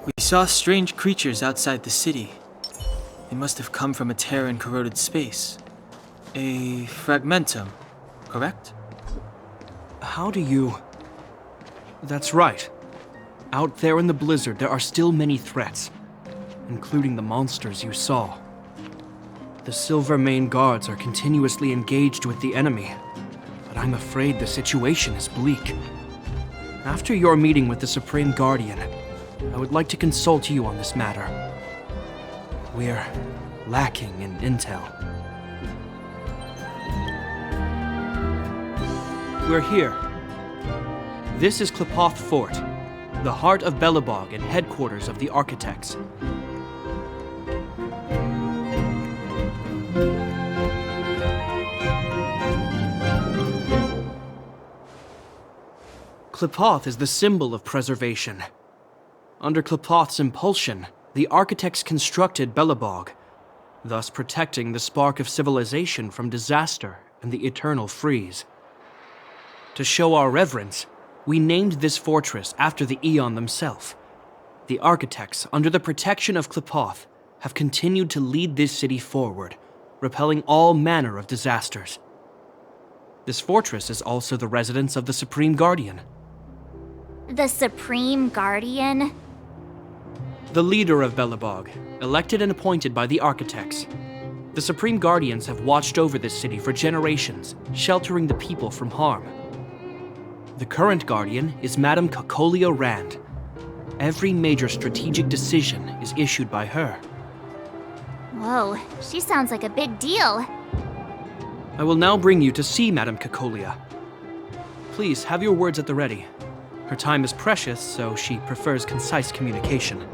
We saw strange creatures outside the city. They must have come from a tear in corroded space. A fragmentum, correct? How do you... That's right. Out there in the blizzard, there are still many threats, including the monsters you saw. The Silvermane guards are continuously engaged with the enemy, but I'm afraid the situation is bleak. After your meeting with the Supreme Guardian, I would like to consult you on this matter. We're lacking in intel. We're here. This is Klipoth Fort, the heart of Belobog and headquarters of the Architects. Klipoth is the symbol of preservation. Under Klipoth's impulsion, the Architects constructed Belobog, thus protecting the spark of civilization from disaster and the eternal freeze. To show our reverence, we named this fortress after the Aeon themselves. The Architects, under the protection of Klipoth, have continued to lead this city forward, repelling all manner of disasters. This fortress is also the residence of the Supreme Guardian. The Supreme Guardian? The leader of Belobog, elected and appointed by the Architects. The Supreme Guardians have watched over this city for generations, sheltering the people from harm. The current Guardian is Madame Kakolia Rand. Every major strategic decision is issued by her. Whoa, she sounds like a big deal. I will now bring you to see Madame Kakolia. Please have your words at the ready. Her time is precious, so she prefers concise communication.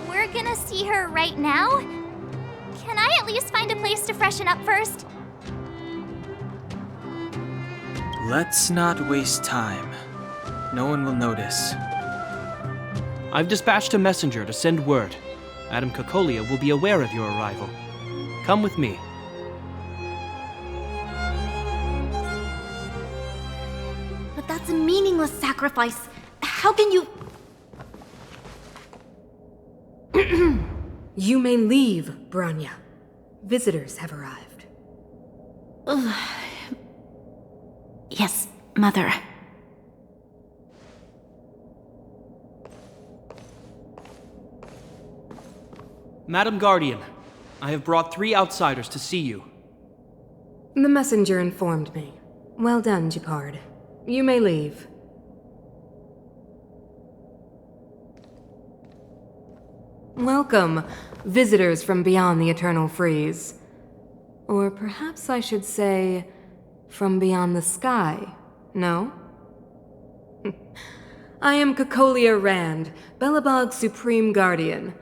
We're gonna see her right now? Can I at least find a place to freshen up first? Let's not waste time. No one will notice. I've dispatched a messenger to send word. Madame Kakolia will be aware of your arrival. Come with me. But that's a meaningless sacrifice. How can you... You may leave, Branya. Visitors have arrived. Yes, Mother. Madam Guardian, I have brought 3 outsiders to see you. The messenger informed me. Well done, Gepard. You may leave. Welcome, visitors from beyond the eternal freeze. Or perhaps I should say, from beyond the sky, no? I am Kakolia Rand, Belobog's Supreme Guardian.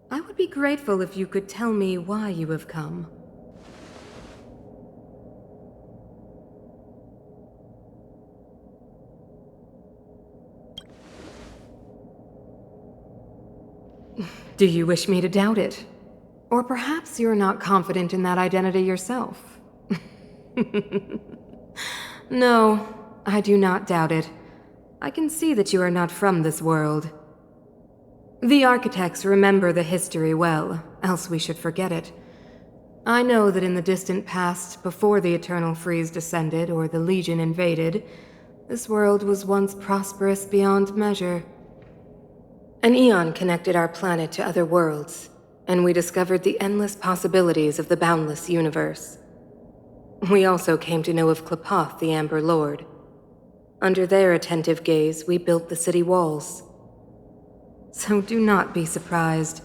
I would be grateful if you could tell me why you have come. Do you wish me to doubt it? Or perhaps you're not confident in that identity yourself? No, I do not doubt it. I can see that you are not from this world. The Architects remember the history well, else we should forget it. I know that in the distant past, before the Eternal Freeze descended or the Legion invaded, this world was once prosperous beyond measure. An Aeon connected our planet to other worlds, and we discovered the endless possibilities of the boundless universe. We also came to know of Klipoth, the Amber Lord. Under their attentive gaze, we built the city walls. So do not be surprised.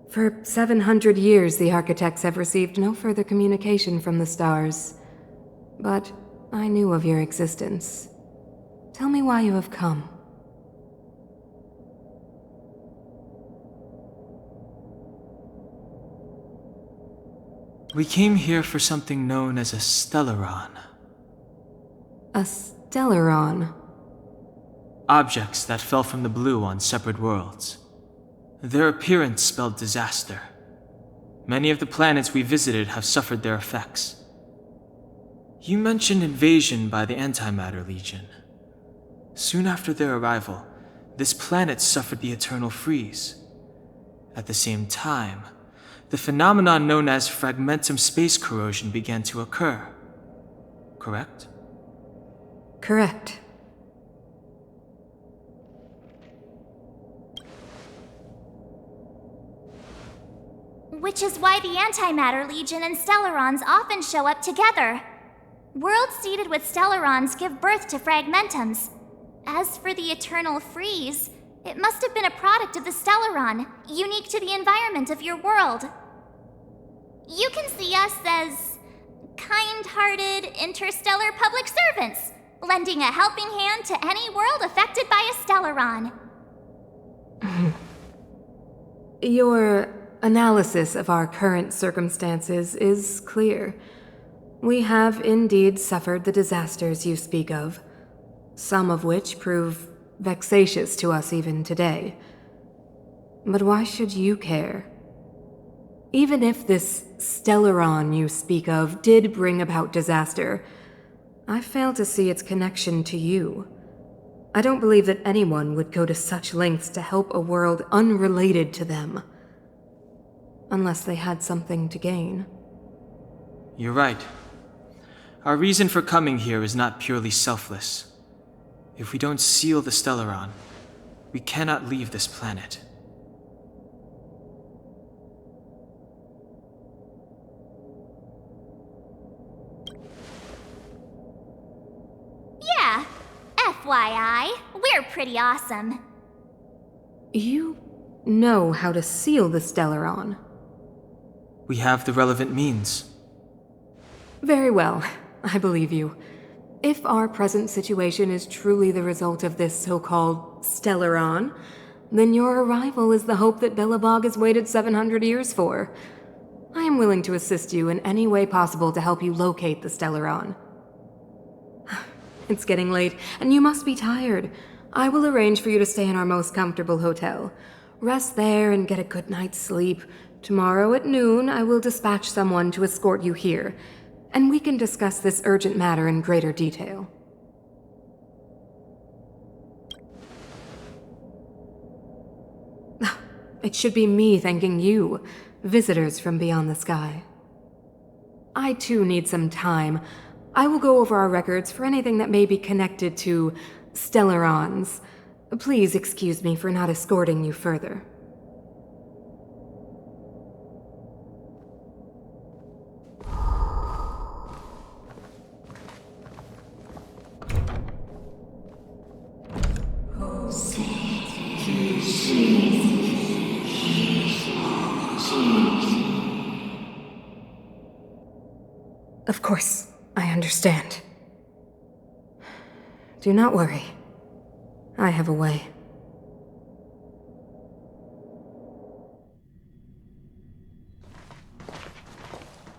For 700 years, the Architects have received no further communication from the stars. But I knew of your existence. Tell me why you have come. We came here for something known as a stellaron. A stellaron? Objects that fell from the blue on separate worlds. Their appearance spelled disaster. Many of the planets we visited have suffered their effects. You mentioned invasion by the Antimatter Legion. Soon after their arrival, this planet suffered the eternal freeze. At the same time, the phenomenon known as fragmentum space corrosion began to occur. Correct? Correct. Which is why the Antimatter Legion and Stellarons often show up together. Worlds seeded with Stellarons give birth to fragmentums. As for the eternal freeze, it must have been a product of the Stellaron, unique to the environment of your world. You can see us as kind-hearted interstellar public servants, lending a helping hand to any world affected by a Stellaron. Your analysis of our current circumstances is clear. We have indeed suffered the disasters you speak of, some of which prove vexatious to us even today. But why should you care? Even if this Stellaron you speak of did bring about disaster, I fail to see its connection to you. I don't believe that anyone would go to such lengths to help a world unrelated to them. Unless they had something to gain. You're right. Our reason for coming here is not purely selfless. If we don't seal the Stellaron, we cannot leave this planet. Yeah, FYI, we're pretty awesome. You know how to seal the Stellaron. We have the relevant means. Very well, I believe you. If our present situation is truly the result of this so-called Stellaron, then your arrival is the hope that Belobog has waited 700 years for. I am willing to assist you in any way possible to help you locate the Stellaron. It's getting late, and you must be tired. I will arrange for you to stay in our most comfortable hotel. Rest there and get a good night's sleep. Tomorrow at noon, I will dispatch someone to escort you here, and we can discuss this urgent matter in greater detail. It should be me thanking you, visitors from beyond the sky. I too need some time. I will go over our records for anything that may be connected to Stellarons. Please excuse me for not escorting you further. Of course, I understand. Do not worry. I have a way.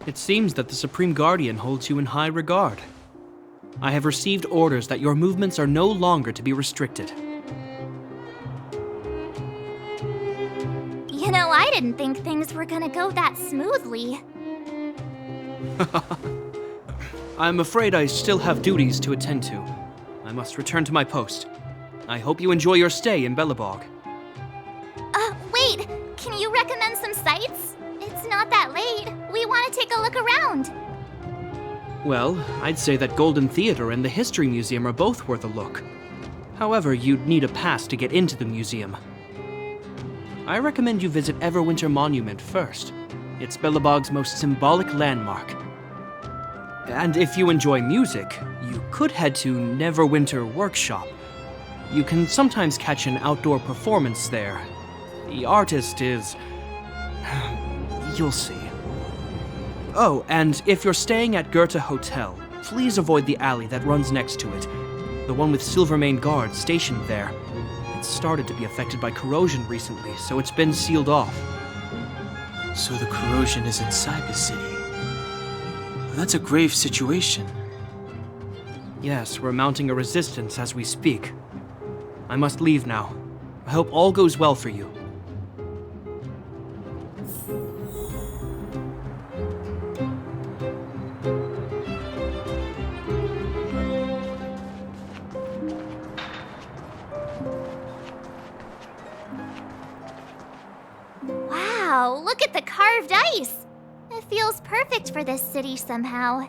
It seems that the Supreme Guardian holds you in high regard. I have received orders that your movements are no longer to be restricted. You know, I didn't think things were gonna go that smoothly. I'm afraid I still have duties to attend to. I must return to my post. I hope you enjoy your stay in Belobog. Wait! Can you recommend some sites? It's not that late. We want to take a look around. Well, I'd say that Golden Theater and the History Museum are both worth a look. However, you'd need a pass to get into the museum. I recommend you visit Everwinter Monument first. It's Belobog's most symbolic landmark. And if you enjoy music, you could head to Neverwinter Workshop. You can sometimes catch an outdoor performance there. The artist is... you'll see. Oh, and if you're staying at Goethe Hotel, please avoid the alley that runs next to it. The one with Silvermane guards stationed there. It's started to be affected by corrosion recently, so it's been sealed off. So the corrosion is inside the city. That's a grave situation. Yes, we're mounting a resistance as we speak. I must leave now. I hope all goes well for you. Wow, look at the carved ice! It feels perfect for this city somehow.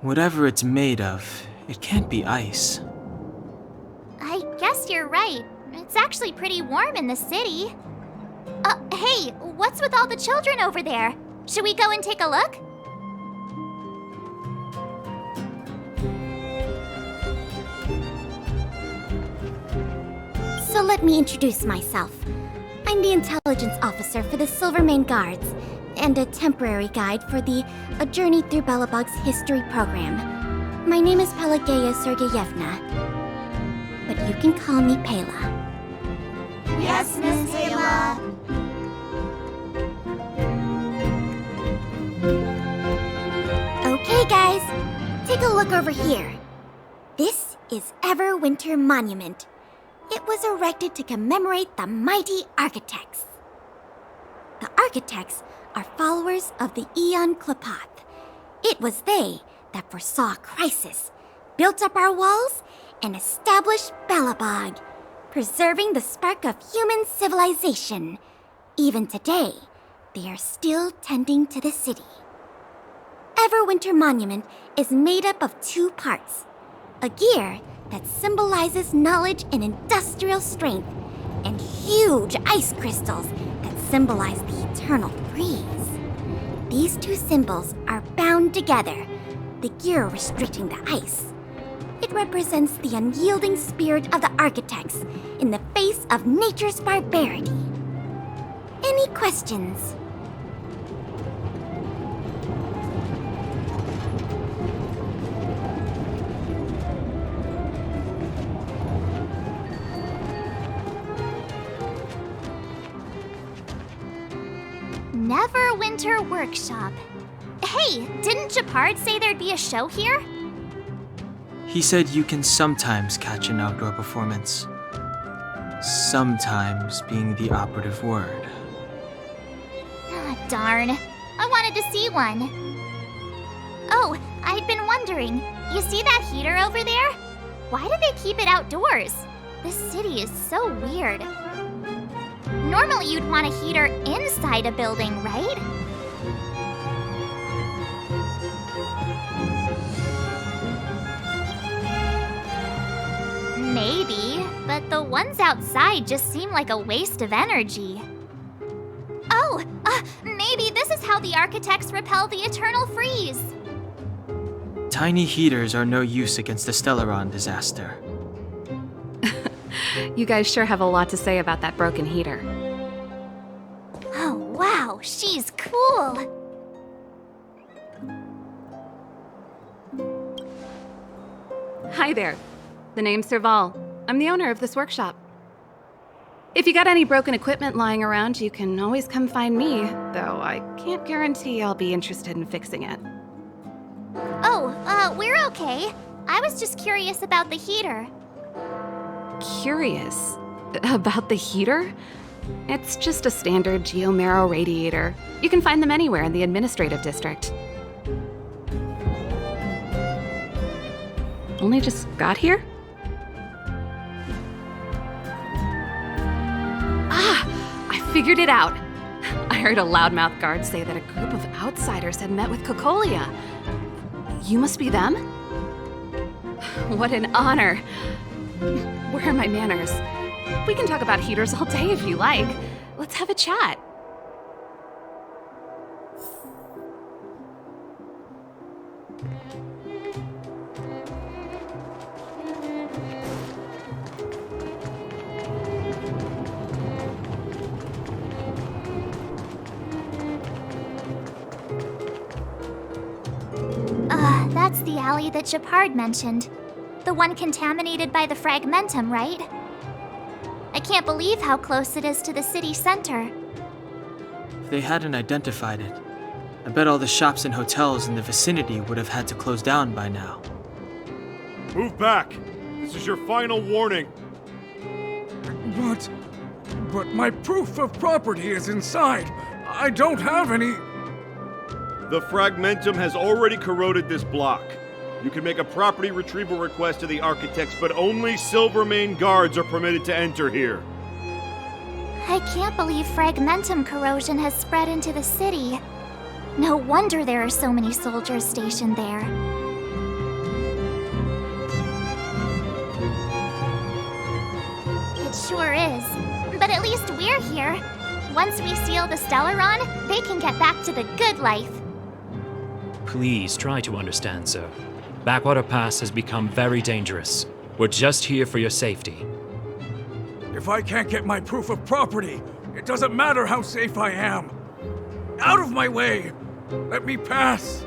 Whatever it's made of, it can't be ice. I guess you're right. It's actually pretty warm in the city. Hey, what's with all the children over there? Should we go and take a look? So let me introduce myself. I'm the intelligence officer for the Silvermane Guards, and a temporary guide for the A Journey Through Belobog's history program. My name is Pelageya Sergeyevna, but you can call me Pela. Yes, Miss Pela. Okay, guys, take a look over here. This is Everwinter Monument. It was erected to commemorate the mighty architects. The architects are followers of the Aeon Klapoth. It was they that foresaw crisis, built up our walls, and established Belobog, preserving the spark of human civilization. Even today, they are still tending to the city. Everwinter Monument is made up of 2 parts. A gear that symbolizes knowledge and industrial strength, and huge ice crystals that symbolize the eternal freeze. These 2 symbols are bound together, the gear restricting the ice. It represents the unyielding spirit of the architects in the face of nature's barbarity. Any questions? Neverwinter Workshop. Hey, didn't Japard say there'd be a show here? He said you can sometimes catch an outdoor performance. Sometimes being the operative word. Ah, darn. I wanted to see one. Oh, I'd been wondering. You see that heater over there? Why do they keep it outdoors? This city is so weird. Normally you'd want a heater inside a building, right? Maybe, but the ones outside just seem like a waste of energy. Oh, maybe this is how the architects repel the eternal freeze. Tiny heaters are no use against the Stellaron disaster. You guys sure have a lot to say about that broken heater. Oh, wow, she's cool. Hi there. The name's Serval. I'm the owner of this workshop. If you got any broken equipment lying around, you can always come find me, though I can't guarantee I'll be interested in fixing it. Oh, we're okay. I was just curious about the heater. Curious? About the heater? It's just a standard geomarrow radiator. You can find them anywhere in the administrative district. Only just got here? I figured it out. I heard a loudmouth guard say that a group of outsiders had met with Cocolia. You must be them? What an honor. Where are my manners? We can talk about heaters all day if you like. Let's have a chat. That's the alley that Japard mentioned. The one contaminated by the fragmentum, right? I can't believe how close it is to the city center. If they hadn't identified it, I bet all the shops and hotels in the vicinity would have had to close down by now. Move back! This is your final warning! But my proof of property is inside. I don't have any... The fragmentum has already corroded this block. You can make a property retrieval request to the architects, but only Silvermane guards are permitted to enter here. I can't believe fragmentum corrosion has spread into the city. No wonder there are so many soldiers stationed there. It sure is. But at least we're here. Once we seal the Stellaron, they can get back to the good life. Please try to understand, sir. Backwater Pass has become very dangerous. We're just here for your safety. If I can't get my proof of property, it doesn't matter how safe I am. Out of my way! Let me pass!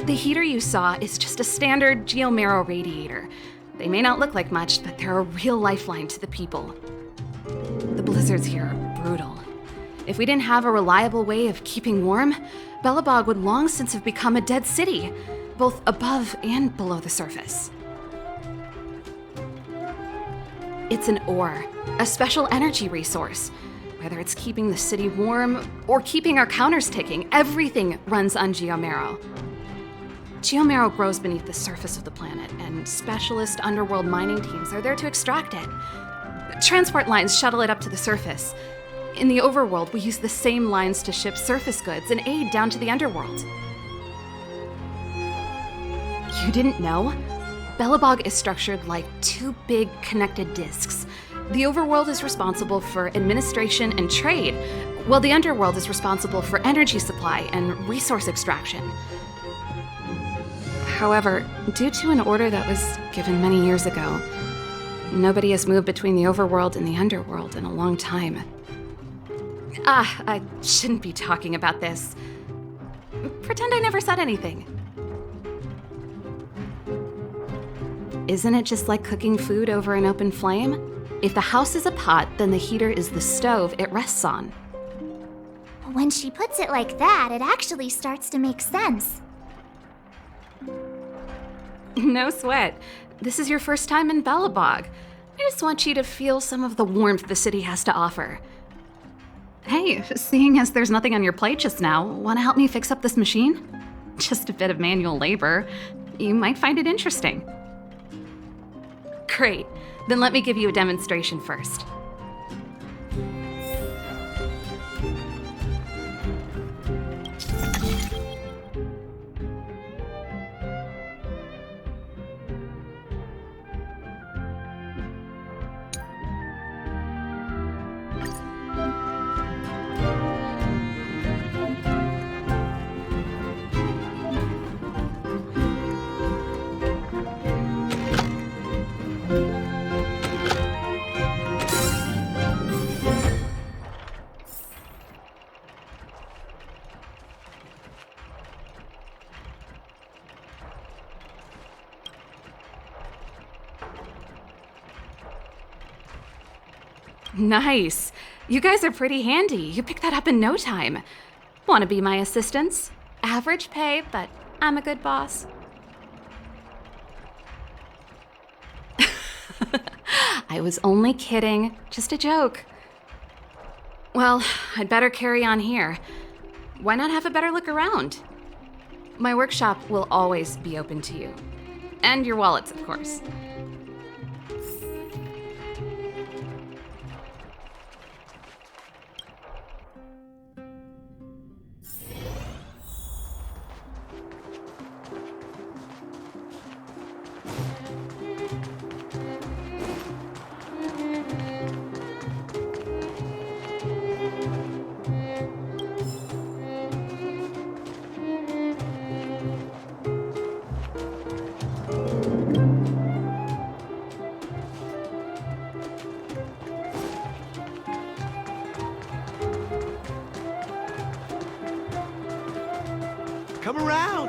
The heater you saw is just a standard geomarrow radiator. They may not look like much, but they're a real lifeline to the people. The blizzards here are brutal. If we didn't have a reliable way of keeping warm, Belobog would long since have become a dead city, both above and below the surface. It's an ore, a special energy resource. Whether it's keeping the city warm or keeping our counters ticking, everything runs on geomarrow. Geomarrow grows beneath the surface of the planet, and specialist underworld mining teams are there to extract it. Transport lines shuttle it up to the surface. In the overworld, we use the same lines to ship surface goods and aid down to the underworld. You didn't know? Belobog is structured like two big connected disks. The overworld is responsible for administration and trade, while the underworld is responsible for energy supply and resource extraction. However, due to an order that was given many years ago, nobody has moved between the overworld and the underworld in a long time. I shouldn't be talking about this. Pretend I never said anything. Isn't it just like cooking food over an open flame? If the house is a pot, then the heater is the stove it rests on. When she puts it like that, it actually starts to make sense. No sweat. This is your first time in Belobog. I just want you to feel some of the warmth the city has to offer. Hey, seeing as there's nothing on your plate just now, want to help me fix up this machine? Just a bit of manual labor. You might find it interesting. Great. Then let me give you a demonstration first. Nice. You guys are pretty handy. You picked that up in no time. Want to be my assistants? Average pay, but I'm a good boss. I was only kidding. Just a joke. Well, I'd better carry on here. Why not have a better look around? My workshop will always be open to you. And your wallets, of course.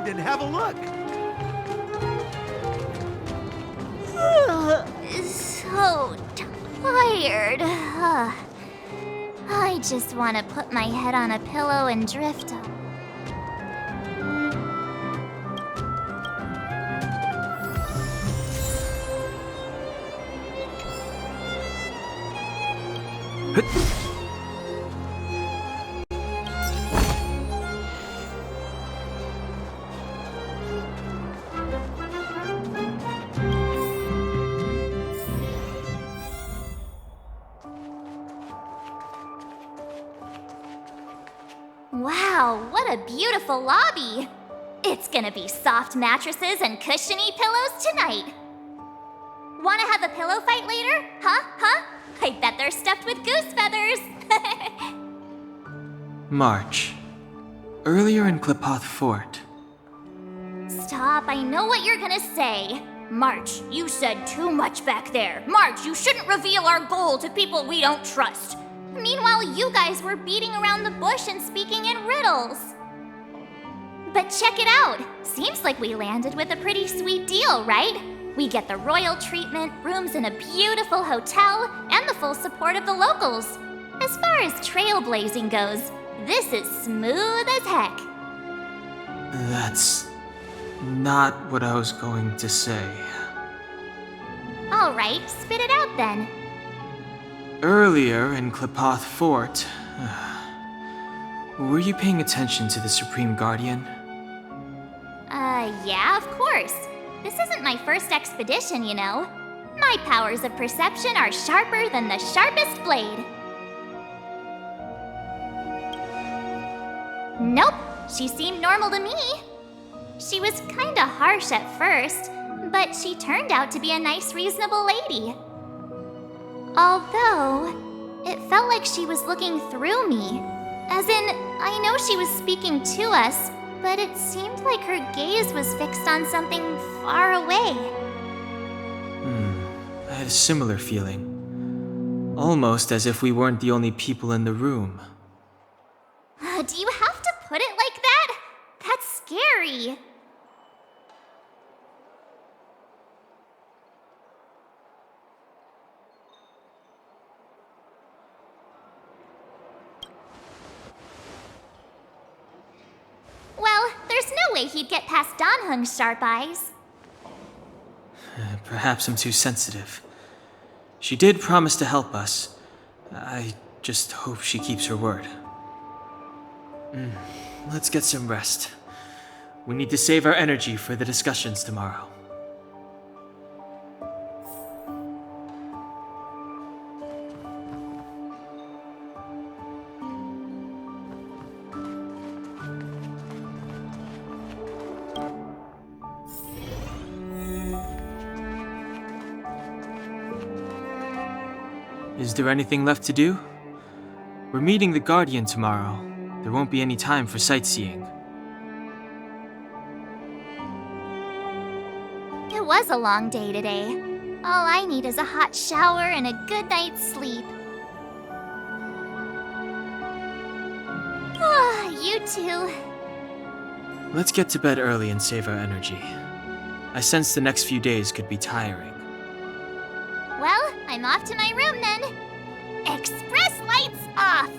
mind and have a look. So tired. I just want to put my head on a pillow and drift up. Wow, what a beautiful lobby! It's gonna be soft mattresses and cushiony pillows tonight. Wanna have a pillow fight later? Huh? I bet they're stuffed with goose feathers! March. Earlier in Klipoth Fort. Stop, I know what you're gonna say. March, you said too much back there. March, you shouldn't reveal our goal to people we don't trust. Meanwhile, you guys were beating around the bush and speaking in riddles. But check it out. Seems like we landed with a pretty sweet deal, right? We get the royal treatment, rooms in a beautiful hotel, and the full support of the locals. As far as trailblazing goes, this is smooth as heck. That's not what I was going to say. All right, spit it out then. Earlier in Klipoth Fort, were you paying attention to the Supreme Guardian? Yeah, of course. This isn't my first expedition, you know. My powers of perception are sharper than the sharpest blade. Nope, she seemed normal to me. She was kinda harsh at first, but she turned out to be a nice, reasonable lady. Although, it felt like she was looking through me. As in, I know she was speaking to us, but it seemed like her gaze was fixed on something far away. I had a similar feeling. Almost as if we weren't the only people in the room. Do you have to put it like that? That's scary. Well, there's no way he'd get past Danhung's sharp eyes. Perhaps I'm too sensitive. She did promise to help us. I just hope she keeps her word. Let's get some rest. We need to save our energy for the discussions tomorrow. Is there anything left to do? We're meeting the Guardian tomorrow. There won't be any time for sightseeing. It was a long day today. All I need is a hot shower and a good night's sleep. You too. Let's get to bed early and save our energy. I sense the next few days could be tiring. Well, I'm off to my room then. Express lights off!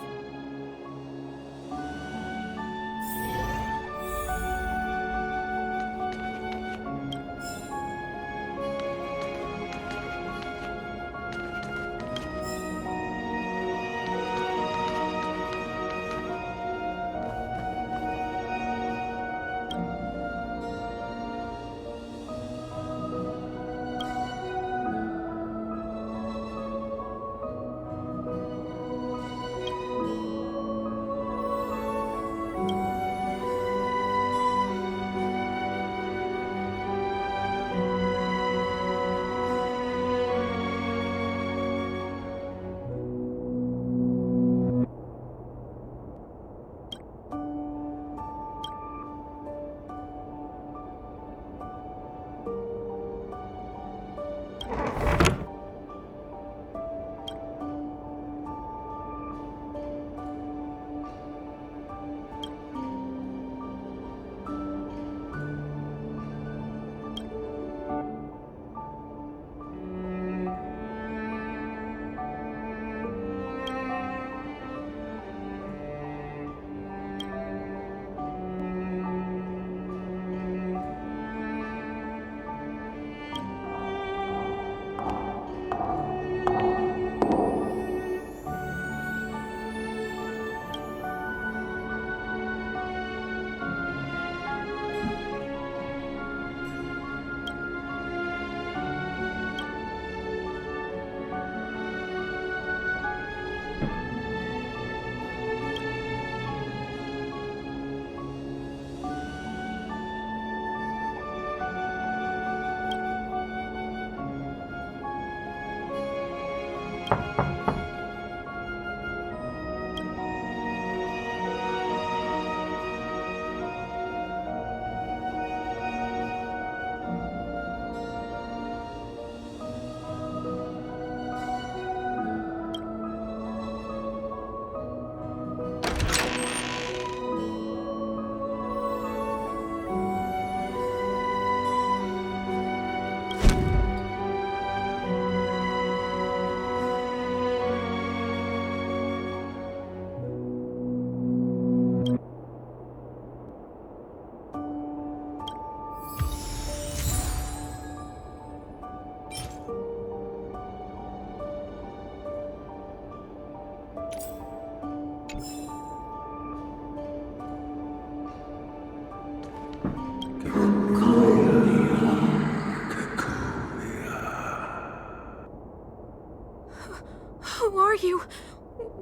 you?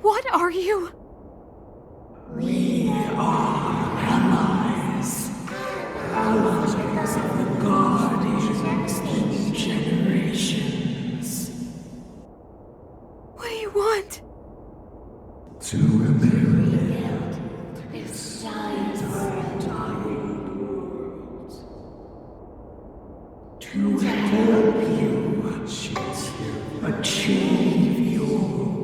What are you? We are allies. Allies of the Guardians in generations. What do you want? To rebuild its giant dying world. To help you achieve your